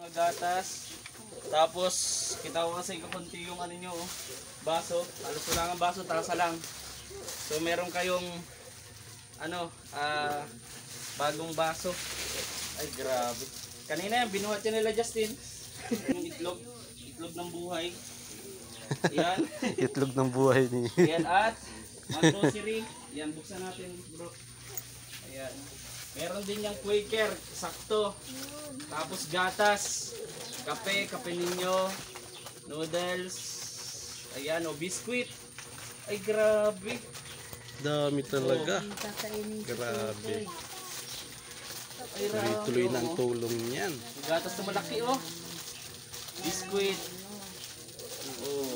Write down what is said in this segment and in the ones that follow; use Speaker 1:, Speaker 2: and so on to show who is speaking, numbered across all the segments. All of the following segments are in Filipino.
Speaker 1: mga gatas. Tapos, kita ko kasi kakunti yung ano nyo, baso. Halos wala nga baso, tasa lang. So, meron kayong, bagong baso. Ay, grabe. Kanina yan, binuhat yan nila Justin. Yung itlog ng buhay. Yan.
Speaker 2: Itlog ng buhay ni.
Speaker 1: Yan at, mga grocery. Yan, buksan natin bro. Ayan. Meron din yung Quaker, sakto. Tapos gatas, kape ninyo, noodles, ayan o, biskuit. Ay grabe.
Speaker 2: Dami talaga. Grabe. Tuloy-tuloy ng tulong niyan.
Speaker 1: Gatas na malaki oh. Biskuit. Oh.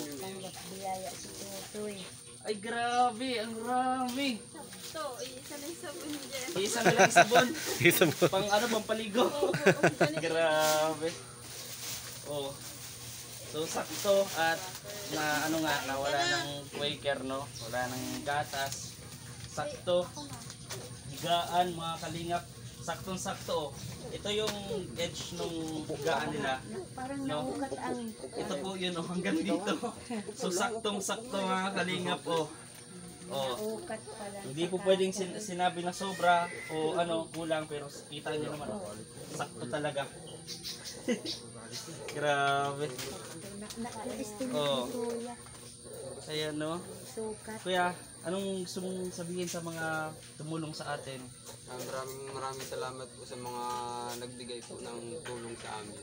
Speaker 1: Ay grabe, ang rami.
Speaker 3: Ito, isa na yung sabon dyan.
Speaker 1: Isa na lang sabon. Pang pampaligo. Grabe. Oh. So sakto at nawala ng Quaker no. Wala ng gatas. Sakto. Higaan mga kalingap. Saktong-sakto. Ito yung edge nung higaan nila.
Speaker 4: Parang
Speaker 1: No?
Speaker 4: naukat ang
Speaker 1: Ito po yun oh, hanggang dito. So saktong-sakto mga kalingap oh. Oh.
Speaker 4: ukat pala.
Speaker 1: Hindi po pwedeng sinabi na sobra o kulang, pero kita niyo naman oh. Sakto talaga. Grabe.
Speaker 4: Naka-estimate
Speaker 1: Oh.
Speaker 4: ni Kuya.
Speaker 1: Ayan no.
Speaker 4: Sukat.
Speaker 1: Kuya, anong gusto mong sabihin sa mga tumulong sa atin?
Speaker 5: Maraming salamat po sa mga nagbigay po ng tulong sa amin.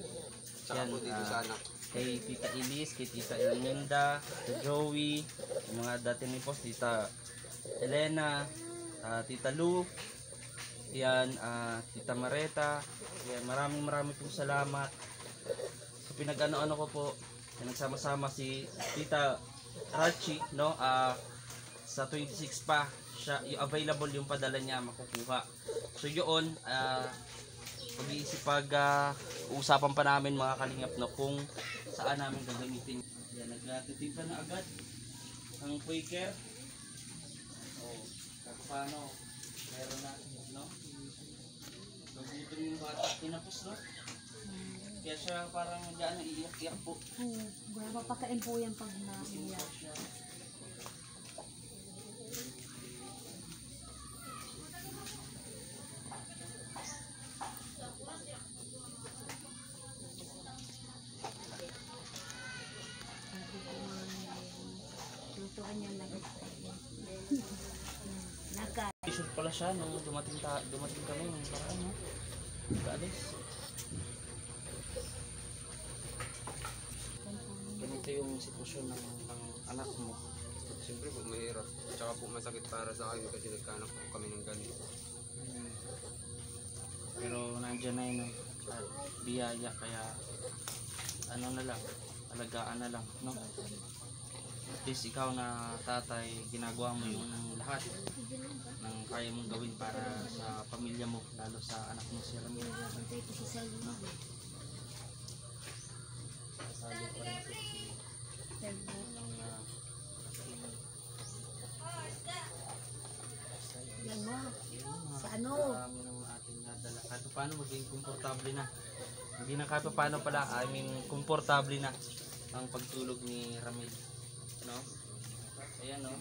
Speaker 5: Tsaka
Speaker 1: Yan,
Speaker 5: po dito sa anak.
Speaker 1: Kay Tita Elise, kay Tita Elminda, kay Joey, yung mga dati ni Post, Tita Elena, Tita Lu, yan, Tita Mareta, yan, maraming pong salamat. So pinag-ano ko po, nagsama-sama si Tita Rachi, no, sa 26 pa, siya, yung available yung padala niya, makukuha. So yun, usapan pa namin mga kalingap no kung saan namin gagamitin. Yan, nagtitimpla na agad ang Quaker. Oh, paano? Meron na, no? Nagutom yung bata, tinapos no? Kaya siya parang gano'n iiyak-iyak po.
Speaker 4: Mapakain po yan pag naiyak. Lutuan niya na naka.
Speaker 1: Isip pala siya nung dumating kami nung parang no? Kaalis. Ganito yung sitwasyon ng anak mo.
Speaker 5: Siyempre po mahirap. Tsaka po masakit para sa akin kasi nagkanak po kami ng ganito.
Speaker 1: Pero nandiyan na yun at biyaya kaya na lang, alagaan na lang, no? At least ikaw na tatay, ginagawa mo yung lahat ng kaya mong gawin para sa pamilya mo, lalo sa anak mo si Ramil. No? Kasali ko rin si
Speaker 4: Sa ano?
Speaker 1: Marami ng ating nadala. Kahit paano maging komportable na. Hindi na kahit paano pala, komportable na ang pagtulog ni Ramil. No? Ayan no.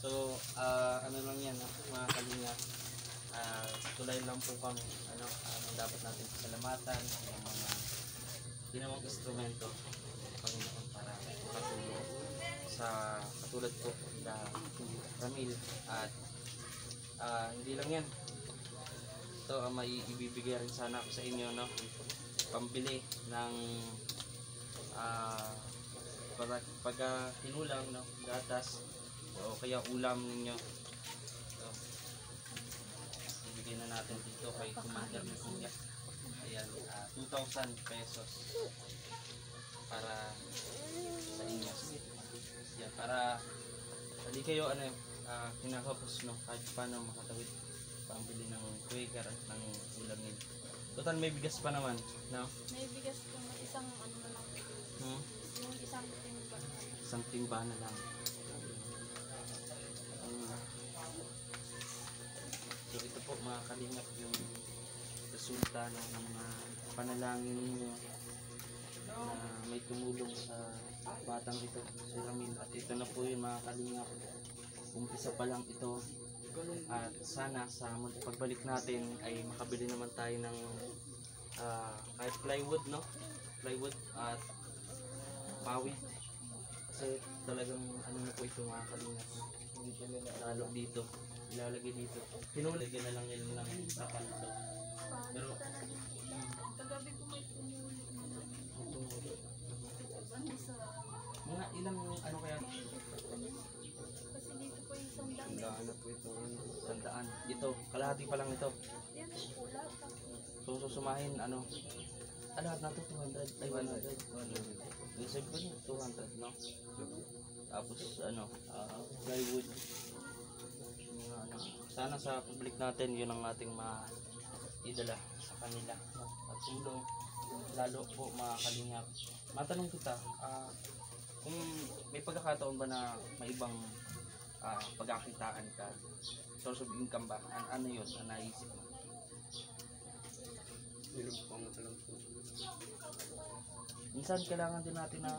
Speaker 1: So, lang yan, mga kalinga. Tulay lang po kami. Anong dapat natin salamatan, yung mga ginawang instrumento Panginoon para makatulong sa katulad po na Ramil at hindi lang yan. Ito may ibibigay rin sana ako sa inyo, no? Pambili ng pag tinulang, no? Gatas o kaya ulam ninyo. So, ibigay na natin dito kay Commander ni Kuya. Ayan, 2,000 pesos para sa inyo. Yan, para hindi kayo kinakapos, no? Kahit paano makatawid pambili ng Quaker at ng ulam nila. Total may bigas pa naman, no?
Speaker 3: May bigas kung isang na lang. Yung isang timba.
Speaker 1: Isang timba na lang. So ito po mga kalingap yung resulta ng mga panalangin ninyo na may tumulong sa batang ito, si Ramil. At ito na po yun mga kalingap. Umpisa pa lang ito. At sana sa pagbalik natin ay makabili naman tayo ng kahit plywood, no? Plywood at pawid. Kasi talagang ano na po ito mga kalingap. Lalo dito. Ilalagay dito. Pinulagyan na lang nila ng tapan ito. Pero
Speaker 3: Kagabi ko may tumulong na
Speaker 1: mga ilang ano kaya
Speaker 3: kasi dito po yung isang dami.
Speaker 5: Tandaan na po ito.
Speaker 1: tandaan. Ito, kalahati pa lang ito.
Speaker 3: Yan po, lahat ng
Speaker 1: So susumahin ano? Lahat na to 200 ay 100. Isip ko niya 200, no? Tapos ano, plywood. Mga ano, sana sa public natin 'yun ang ating maidala sa kanila. No? At tulong lalo po mga kalingap. Matanong kita, kung may pagkakataon ba na may ibang pagkakitaan ka, source of income ba? Ano 'yun? Ang naisip mo?
Speaker 5: Yun po ang alam po.
Speaker 1: Minsan kailangan din natin na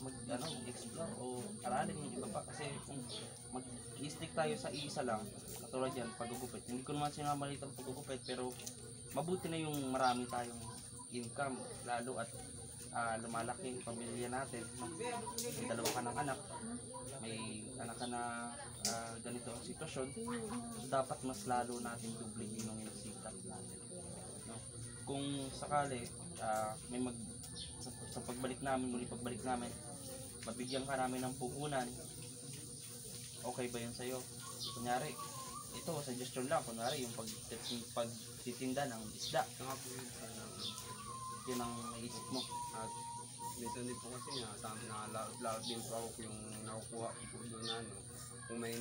Speaker 1: mag-explore o aralin yung iba pa kasi kung mag-stick tayo sa isa lang, katulad yan, paggugupit. Hindi ko naman sinamalit ang paggugupit pero mabuti na yung marami tayong income lalo at lumalaki yung pamilya natin. May dalawa ka ng anak, may anak ka na ganito ang sitwasyon, so dapat mas lalo natin dublihin yung sikap natin. No? Kung sakali may sa pagbalik namin, muli pagbalik namin, mabigyan ka namin ng puhunan, okay ba yun sa'yo? Kunyari, ito, suggestion lang, kunyari yung pagtitinda ng isda,
Speaker 5: Saka po yun.
Speaker 1: yun ang naisip mo.
Speaker 5: At minsan din po kasi lahat din po ako yung nakukuha ko po doon na ano. Kung may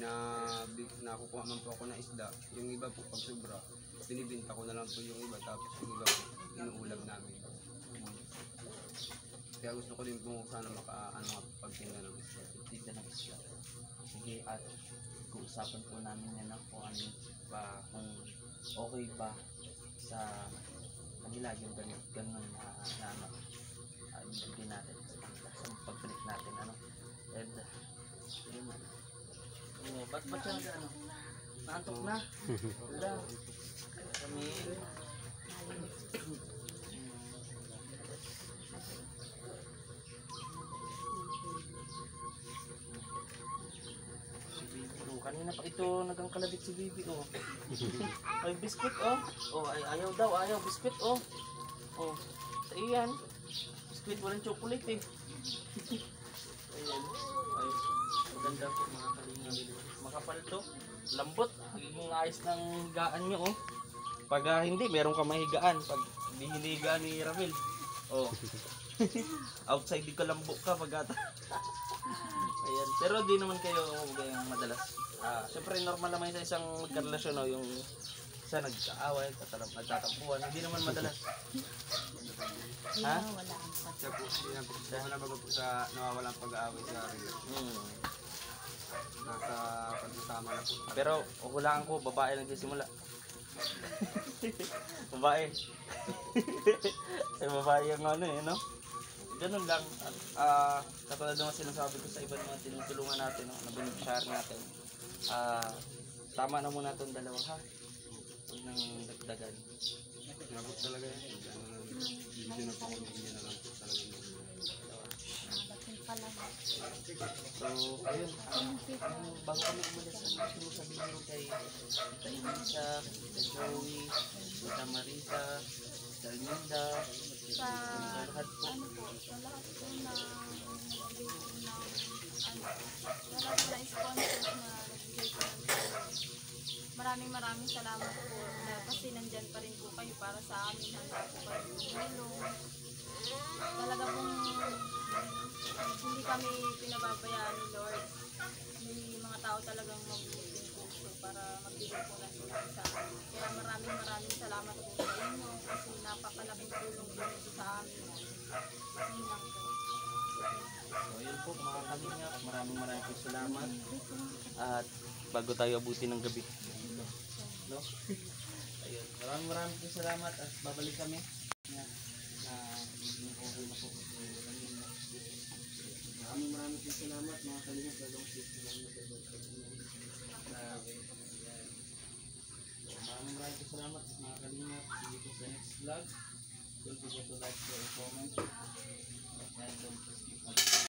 Speaker 5: nakukuha man po ako na isda, yung iba po pag sobra, binibinta ko na lang po yung iba tapos yung iba po inuulam namin. Kaya gusto ko din po sana pagtinda ng isda.
Speaker 1: Pagtitinda ng isda. Sige, at uusapan po namin yan na kung ano ba, kung okay ba sa kanila yung ganun na ibigay natin sa pagbalik natin, ano. And yun, ba't siya ano, naantok na? Wala. Kami kanina pa ito nagangkalabit si Bibi, oh. Ay, biskuit, oh. Oh, ayaw daw, biskuit, oh. Oh, sa iyan. Biskuit, walang chocolate, eh. Ayan. Ay, maganda po mga kalinga. Makapal to. Lambot. Magiging ayos ng higaan nyo, oh. Pag hindi, meron ka mahigaan. Pag hindi hinigaan ni Ramil. Oh. Outside, di ka lambo ka pag ayan. Pero di naman kayo gayang madalas. Siyempre normal naman sa isang magkarelasyon, no, yung isa nagkaaway, nagtatampuhan, hindi naman madalas. Ha?
Speaker 4: Wala ang pag.
Speaker 5: Siya po, yun po. Wala ba po sa nawawalang pag-aaway sa relasyon. Nasa pagsasama na po.
Speaker 1: Pero hulaan ko, babae nagsisimula. Babae. Ay, babae yung ano, eh, no? Ganun lang. Katulad naman sinasabi ko sa ibang mga tinutulungan natin, no, na beneficiary natin. Tama na muna itong dalawa, ha? Huwag nang dagdagan.
Speaker 5: Kaya po talaga yun. Hindi na po ako bigyan na lang po talaga.
Speaker 4: Dating pa lang.
Speaker 1: So, ayun. Bago kami umalis, ano sabihin mo kay Tita Elisa, Tita Joey, Tita Marita, Tita Linda,
Speaker 3: Sa
Speaker 1: lahat po.
Speaker 3: ano po, sa lahat po na nagbigay po ng sa lahat na sponsors na nagbigay po ng tulong. Maraming salamat po na kasi nandyan pa rin po kayo para sa amin. Handa po kayo tumulong. Talaga pong hindi kami pinababayaan ni Lord. May mga tao talagang mabuting puso para magbigay po ng tulong sa amin. Kaya maraming salamat po sa inyo kasi napakalaking tulong po nito sa amin. Yun lang po.
Speaker 1: So, ayun po mga kalingap, maraming po salamat. At bago tayo abutin ng gabi, no? Ayun, maraming po salamat at babalik kami. salamat mga kalingap. Lalong salamat sa grabe. Ayan. So, maraming salamat mga kalingap. See you po sa next vlog. Don't forget to like, share, and comment. And don't skip